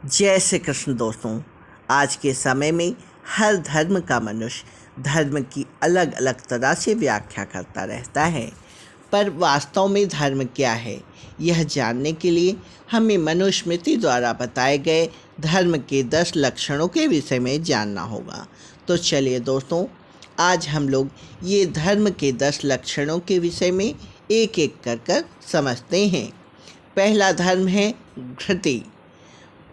जय श्री कृष्ण दोस्तों। आज के समय में हर धर्म का मनुष्य धर्म की अलग अलग तरह से व्याख्या करता रहता है, पर वास्तव में धर्म क्या है यह जानने के लिए हमें मनुस्मृति द्वारा बताए गए धर्म के 10 लक्षणों के विषय में जानना होगा। तो चलिए दोस्तों, आज हम लोग ये धर्म के 10 लक्षणों के विषय में एक एक कर समझते हैं। पहला धर्म है धृति।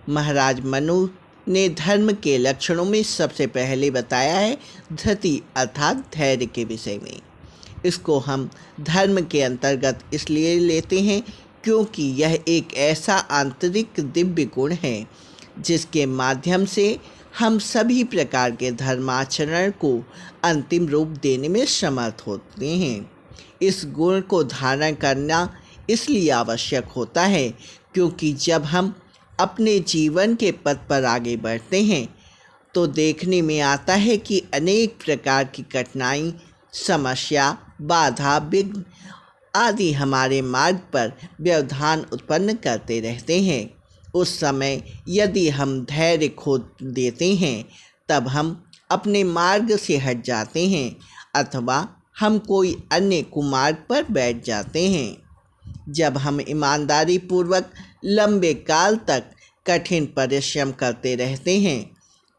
महाराज मनु ने धर्म के लक्षणों में सबसे पहले बताया है धृति अर्थात धैर्य के विषय में। इसको हम धर्म के अंतर्गत इसलिए लेते हैं क्योंकि यह एक ऐसा आंतरिक दिव्य गुण है जिसके माध्यम से हम सभी प्रकार के धर्माचरण को अंतिम रूप देने में समर्थ होते हैं। इस गुण को धारण करना इसलिए आवश्यक होता है क्योंकि जब हम अपने जीवन के पथ पर आगे बढ़ते हैं तो देखने में आता है कि अनेक प्रकार की कठिनाई, समस्या, बाधा, विघ्न आदि हमारे मार्ग पर व्यवधान उत्पन्न करते रहते हैं। उस समय यदि हम धैर्य खो देते हैं तब हम अपने मार्ग से हट जाते हैं अथवा हम कोई अन्य कुमार्ग पर बैठ जाते हैं। जब हम ईमानदारी पूर्वक लंबे काल तक कठिन परिश्रम करते रहते हैं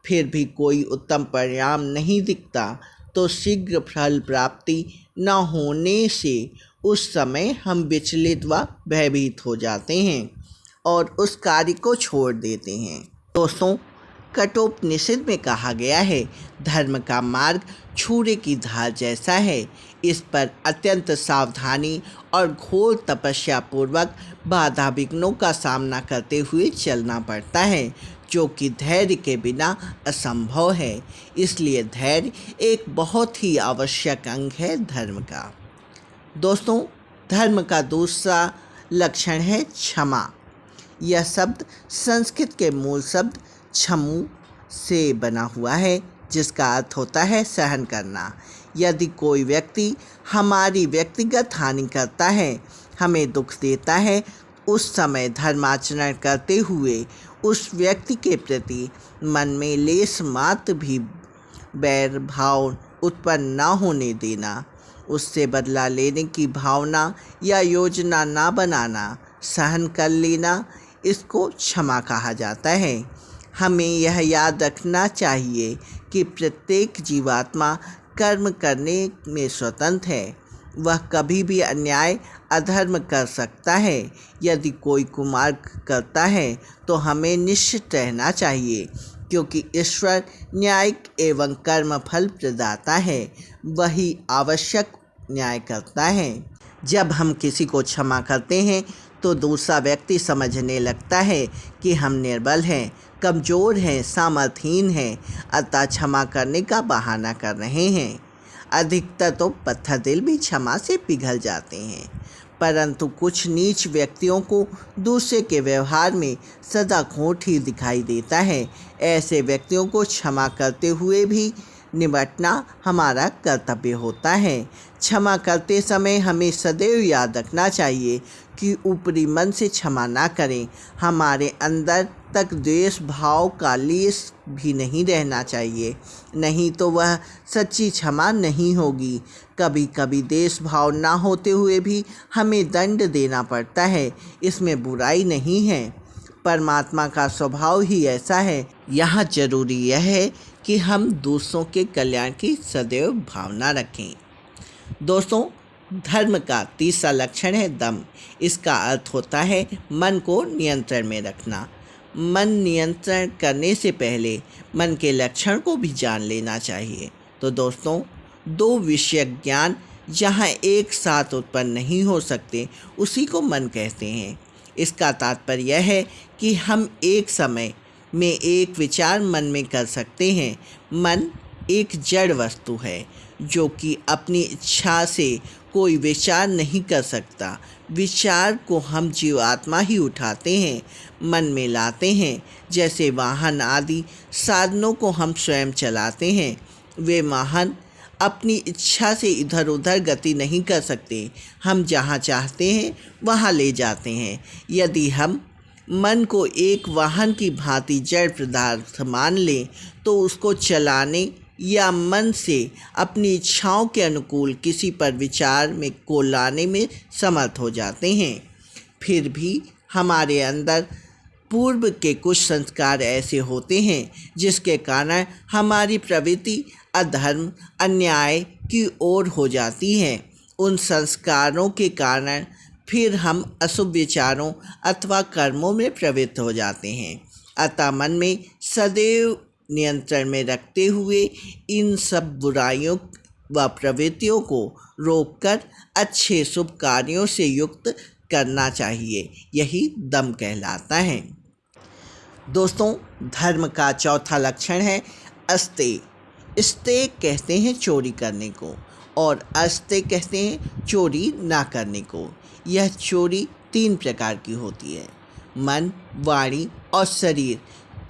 फिर भी कोई उत्तम परिणाम नहीं दिखता तो शीघ्र फल प्राप्ति न होने से उस समय हम विचलित व भयभीत हो जाते हैं और उस कार्य को छोड़ देते हैं। दोस्तों, कठोपनिषद में कहा गया है धर्म का मार्ग छुरे की धार जैसा है। इस पर अत्यंत सावधानी और घोर तपस्या पूर्वक बाधा विघ्नों का सामना करते हुए चलना पड़ता है जो कि धैर्य के बिना असंभव है। इसलिए धैर्य एक बहुत ही आवश्यक अंग है धर्म का। दोस्तों, धर्म का दूसरा लक्षण है क्षमा। यह शब्द संस्कृत के मूल शब्द क्षमु से बना हुआ है जिसका अर्थ होता है सहन करना। यदि कोई व्यक्ति हमारी व्यक्तिगत हानि करता है, हमें दुख देता है, उस समय धर्माचरण करते हुए उस व्यक्ति के प्रति मन में लेश मात्र भी बैर भाव उत्पन्न न होने देना, उससे बदला लेने की भावना या योजना ना बनाना, सहन कर लेना, इसको क्षमा कहा जाता है। हमें यह याद रखना चाहिए कि प्रत्येक जीवात्मा कर्म करने में स्वतंत्र है। वह कभी भी अन्याय अधर्म कर सकता है। यदि कोई कुमार्ग करता है तो हमें निश्चित रहना चाहिए क्योंकि ईश्वर न्यायिक एवं कर्म फल प्रदाता है, वही आवश्यक न्याय करता है। जब हम किसी को क्षमा करते हैं तो दूसरा व्यक्ति समझने लगता है कि हम निर्बल हैं, कमज़ोर हैं, सामर्थहीन हैं, अतः क्षमा करने का बहाना कर रहे हैं। अधिकतर तो पत्थर दिल भी क्षमा से पिघल जाते हैं, परंतु कुछ नीच व्यक्तियों को दूसरे के व्यवहार में सदा खोट ही दिखाई देता है। ऐसे व्यक्तियों को क्षमा करते हुए भी निपटना हमारा कर्तव्य होता है। क्षमा करते समय हमें सदैव याद रखना चाहिए कि ऊपरी मन से क्षमा ना करें। हमारे अंदर तक द्वेष भाव का लेश भी नहीं रहना चाहिए, नहीं तो वह सच्ची क्षमा नहीं होगी। कभी कभी द्वेष भाव ना होते हुए भी हमें दंड देना पड़ता है, इसमें बुराई नहीं है। परमात्मा का स्वभाव ही ऐसा है। यहाँ जरूरी यह है कि हम दूसरों के कल्याण की सदैव भावना रखें। दोस्तों, धर्म का तीसरा लक्षण है दम। इसका अर्थ होता है मन को नियंत्रण में रखना। मन नियंत्रण करने से पहले मन के लक्षण को भी जान लेना चाहिए। तो दोस्तों, दो विषयक ज्ञान जहाँ एक साथ उत्पन्न नहीं हो सकते उसी को मन कहते हैं। इसका तात्पर्य यह है कि हम एक समय में एक विचार मन में कर सकते हैं। मन एक जड़ वस्तु है जो कि अपनी इच्छा से कोई विचार नहीं कर सकता। विचार को हम जीवात्मा ही उठाते हैं, मन में लाते हैं। जैसे वाहन आदि साधनों को हम स्वयं चलाते हैं, वे वाहन अपनी इच्छा से इधर उधर गति नहीं कर सकते। हम जहाँ चाहते हैं वहाँ ले जाते हैं। यदि हम मन को एक वाहन की भांति जड़ पदार्थ मान लें तो उसको चलाने या मन से अपनी इच्छाओं के अनुकूल किसी पर विचार में को लाने में समर्थ हो जाते हैं। फिर भी हमारे अंदर पूर्व के कुछ संस्कार ऐसे होते हैं जिसके कारण हमारी प्रवृत्ति अधर्म अन्याय की ओर हो जाती है। उन संस्कारों के कारण फिर हम अशुभ विचारों अथवा कर्मों में प्रवृत्त हो जाते हैं। अतः मन में सदैव नियंत्रण में रखते हुए इन सब बुराइयों व प्रवृत्तियों को रोककर अच्छे शुभ कार्यों से युक्त करना चाहिए। यही दम कहलाता है। दोस्तों, धर्म का चौथा लक्षण है अस्तेय। अस्तेय कहते हैं चोरी करने को और अस्तेय कहते हैं चोरी ना करने को। यह चोरी 3 प्रकार की होती है। मन, वाणी और शरीर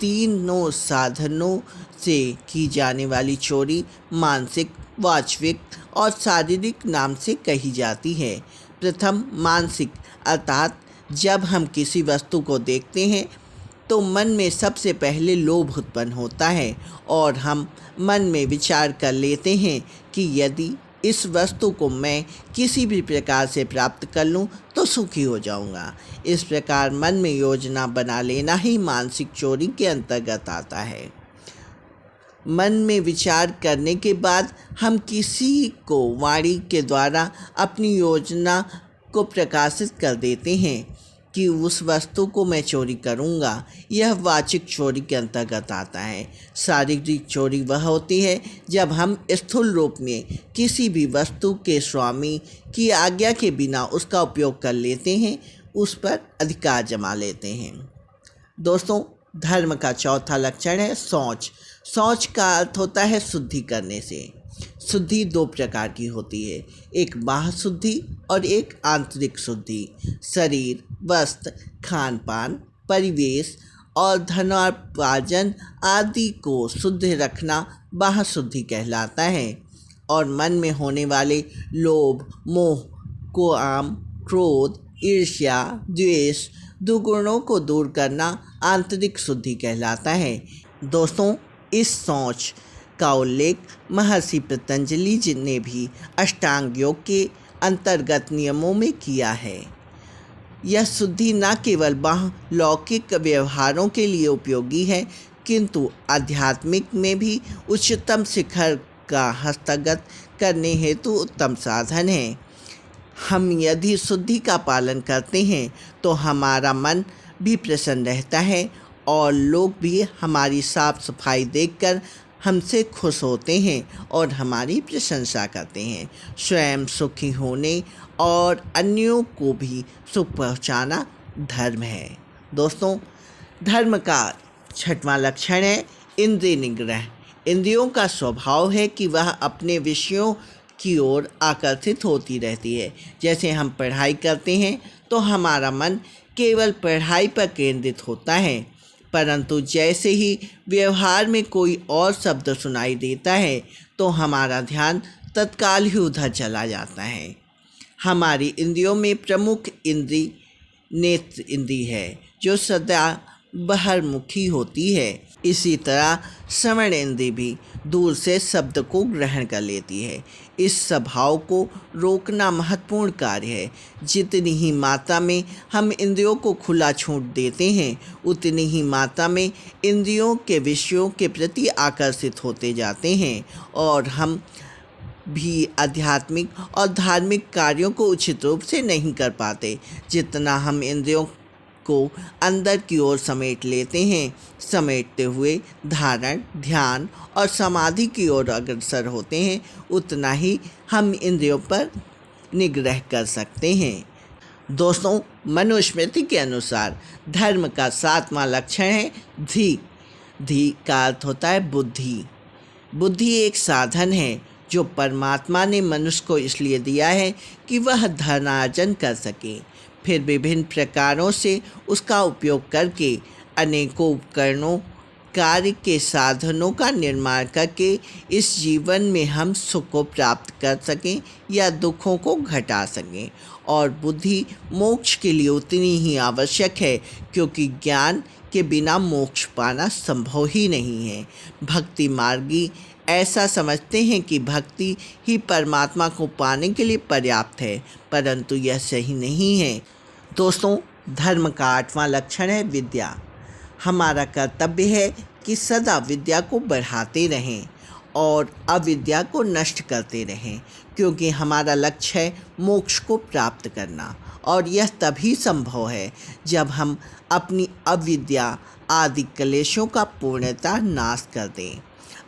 तीनों साधनों से की जाने वाली चोरी मानसिक, वाचविक और शारीरिक नाम से कही जाती है। प्रथम मानसिक, अर्थात जब हम किसी वस्तु को देखते हैं तो मन में सबसे पहले लोभ उत्पन्न होता है और हम मन में विचार कर लेते हैं कि यदि इस वस्तु को मैं किसी भी प्रकार से प्राप्त कर लूं तो सुखी हो जाऊंगा। इस प्रकार मन में योजना बना लेना ही मानसिक चोरी के अंतर्गत आता है। मन में विचार करने के बाद हम किसी को वाणी के द्वारा अपनी योजना को प्रकाशित कर देते हैं कि उस वस्तु को मैं चोरी करूंगा। यह वाचिक चोरी के अंतर्गत आता है। शारीरिक चोरी वह होती है जब हम स्थूल रूप में किसी भी वस्तु के स्वामी की आज्ञा के बिना उसका उपयोग कर लेते हैं, उस पर अधिकार जमा लेते हैं। दोस्तों, धर्म का चौथा लक्षण है शौच। शौच का अर्थ होता है शुद्धि करने से। शुद्धि 2 प्रकार की होती है, एक बाह्य शुद्धि और एक आंतरिक शुद्धि। शरीर, वस्त्र, खान पान, परिवेश और धनोपार्जन आदि को शुद्ध रखना बाह्य शुद्धि कहलाता है और मन में होने वाले लोभ, मोह, काम, क्रोध, ईर्ष्या, द्वेष, दुर्गुणों को दूर करना आंतरिक शुद्धि कहलाता है। दोस्तों, इस शौच का उल्लेख महर्षि पतंजलि जी ने भी अष्टांग योग के अंतर्गत नियमों में किया है। यह शुद्धि न केवल बाह्य लौकिक व्यवहारों के लिए उपयोगी है किंतु आध्यात्मिक में भी उच्चतम शिखर का हस्तगत करने हेतु उत्तम साधन है। हम यदि शुद्धि का पालन करते हैं तो हमारा मन भी प्रसन्न रहता है और लोग भी हमारी साफ सफाई देखकर हमसे खुश होते हैं और हमारी प्रशंसा करते हैं। स्वयं सुखी होने और अन्यों को भी सुख पहुंचाना धर्म है। दोस्तों, धर्म का 6वां लक्षण है इंद्रिय निग्रह। इंद्रियों का स्वभाव है कि वह अपने विषयों की ओर आकर्षित होती रहती है। जैसे हम पढ़ाई करते हैं तो हमारा मन केवल पढ़ाई पर केंद्रित होता है, परंतु जैसे ही व्यवहार में कोई और शब्द सुनाई देता है तो हमारा ध्यान तत्काल ही उधर चला जाता है। हमारी इंद्रियों में प्रमुख इंद्री नेत्र इंद्री है जो सदा बहिर्मुखी होती है। इसी तरह श्रवण इंद्री भी दूर से शब्द को ग्रहण कर लेती है। इस स्वभाव को रोकना महत्वपूर्ण कार्य है। जितनी ही मात्रा में हम इंद्रियों को खुला छूट देते हैं उतनी ही मात्रा में इंद्रियों के विषयों के प्रति आकर्षित होते जाते हैं और हम भी आध्यात्मिक और धार्मिक कार्यों को उचित रूप से नहीं कर पाते। जितना हम इंद्रियों को अंदर की ओर समेट लेते हैं, समेटते हुए धारण, ध्यान और समाधि की ओर अग्रसर होते हैं, उतना ही हम इंद्रियों पर निग्रह कर सकते हैं। दोस्तों, मनुस्मृति के अनुसार धर्म का 7वां लक्षण है धी। धी का अर्थ होता है बुद्धि। बुद्धि एक साधन है जो परमात्मा ने मनुष्य को इसलिए दिया है कि वह धनार्जन कर सके, फिर विभिन्न प्रकारों से उसका उपयोग करके अनेकों उपकरणों कार्य के साधनों का निर्माण करके इस जीवन में हम सुख को प्राप्त कर सकें या दुखों को घटा सकें। और बुद्धि मोक्ष के लिए उतनी ही आवश्यक है, क्योंकि ज्ञान के बिना मोक्ष पाना संभव ही नहीं है। भक्ति मार्गी ऐसा समझते हैं कि भक्ति ही परमात्मा को पाने के लिए पर्याप्त है, परंतु यह सही नहीं है। दोस्तों, धर्म का 8वां लक्षण है विद्या। हमारा कर्तव्य है कि सदा विद्या को बढ़ाते रहें और अविद्या को नष्ट करते रहें, क्योंकि हमारा लक्ष्य है मोक्ष को प्राप्त करना। और यह तभी संभव है जब हम अपनी अविद्या आदि क्लेशों का पूर्णतः नाश कर दें।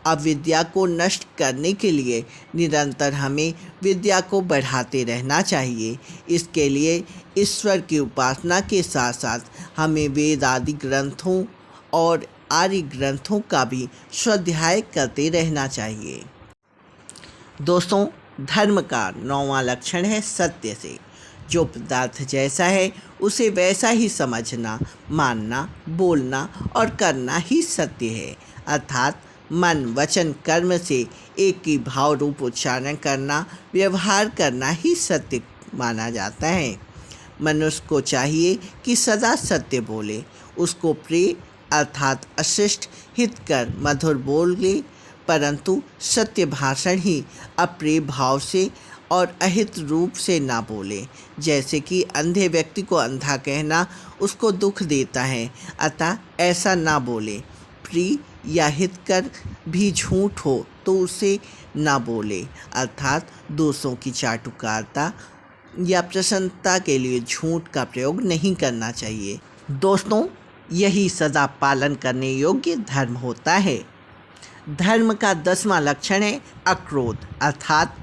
अविद्या को नष्ट करने के लिए निरंतर हमें विद्या को बढ़ाते रहना चाहिए। इसके लिए ईश्वर की उपासना के साथ साथ हमें वेद आदि ग्रंथों और आर्य ग्रंथों का भी स्वाध्याय करते रहना चाहिए। दोस्तों, धर्म का 9वां लक्षण है सत्य से। जो पदार्थ जैसा है उसे वैसा ही समझना, मानना, बोलना और करना ही सत्य है। अर्थात मन, वचन, कर्म से एक ही भाव रूप उच्चारण करना, व्यवहार करना ही सत्य माना जाता है। मनुष्य को चाहिए कि सदा सत्य बोले, उसको प्रिय अर्थात अशिष्ट हितकर मधुर बोले, परंतु सत्य भाषण ही अप्रिय भाव से और अहित रूप से ना बोले। जैसे कि अंधे व्यक्ति को अंधा कहना उसको दुख देता है, अतः ऐसा ना बोले। प्रिय या हितकर भी झूठ हो तो उसे ना बोले, अर्थात दूसरों की चाटुकारिता या प्रसन्नता के लिए झूठ का प्रयोग नहीं करना चाहिए। दोस्तों, यही सदा पालन करने योग्य धर्म होता है। धर्म का 10वां लक्षण है अक्रोध, अर्थात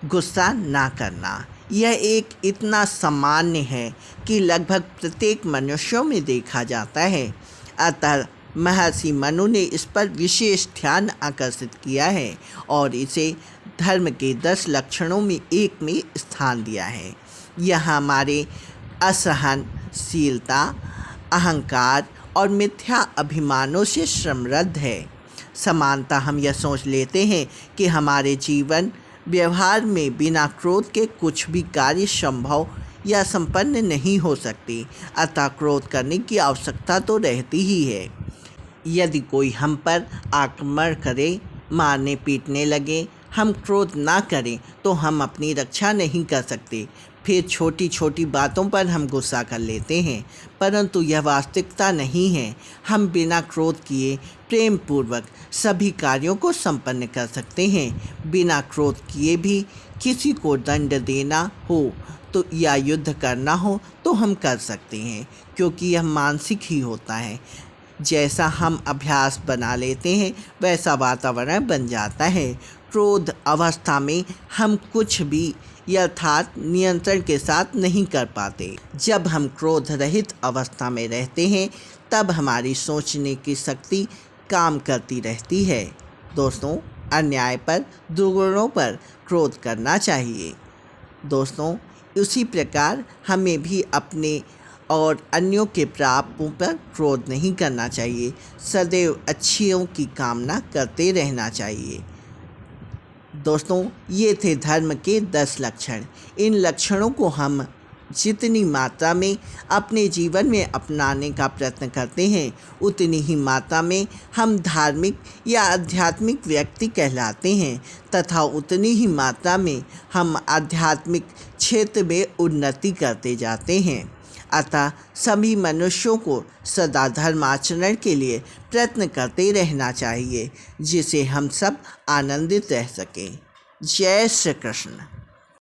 गुस्सा ना करना। यह एक इतना सामान्य है कि लगभग प्रत्येक मनुष्यों में देखा जाता है। अतः महर्षि मनु ने इस पर विशेष ध्यान आकर्षित किया है और इसे धर्म के 10 लक्षणों में एक में स्थान दिया है। यह हमारे असहनशीलता, अहंकार और मिथ्या अभिमानों से समृद्ध है। समानता हम यह सोच लेते हैं कि हमारे जीवन व्यवहार में बिना क्रोध के कुछ भी कार्य संभव या संपन्न नहीं हो सकते, अतः क्रोध करने की आवश्यकता तो रहती ही है। यदि कोई हम पर आक्रमण करे, मारने पीटने लगे, हम क्रोध ना करें तो हम अपनी रक्षा नहीं कर सकते। फिर छोटी छोटी बातों पर हम गुस्सा कर लेते हैं, परंतु यह वास्तविकता नहीं है। हम बिना क्रोध किए प्रेम पूर्वक सभी कार्यों को संपन्न कर सकते हैं। बिना क्रोध किए भी किसी को दंड देना हो तो या युद्ध करना हो तो हम कर सकते हैं, क्योंकि यह मानसिक ही होता है। जैसा हम अभ्यास बना लेते हैं वैसा वातावरण बन जाता है। क्रोध अवस्था में हम कुछ भी यथार्थ नियंत्रण के साथ नहीं कर पाते। जब हम क्रोध रहित अवस्था में रहते हैं तब हमारी सोचने की शक्ति काम करती रहती है। दोस्तों, अन्याय पर, दुर्गुणों पर क्रोध करना चाहिए। दोस्तों, उसी प्रकार हमें भी अपने और अन्यों के प्रापों पर क्रोध नहीं करना चाहिए। सदैव अच्छियों की कामना करते रहना चाहिए। दोस्तों, ये थे धर्म के 10 लक्षण। इन लक्षणों को हम जितनी मात्रा में अपने जीवन में अपनाने का प्रयत्न करते हैं उतनी ही मात्रा में हम धार्मिक या आध्यात्मिक व्यक्ति कहलाते हैं तथा उतनी ही मात्रा में हम आध्यात्मिक क्षेत्र में उन्नति करते जाते हैं। अतः सभी मनुष्यों को सदा धर्माचरण के लिए प्रयत्न करते रहना चाहिए, जिससे हम सब आनंदित रह सकें। जय श्री कृष्ण।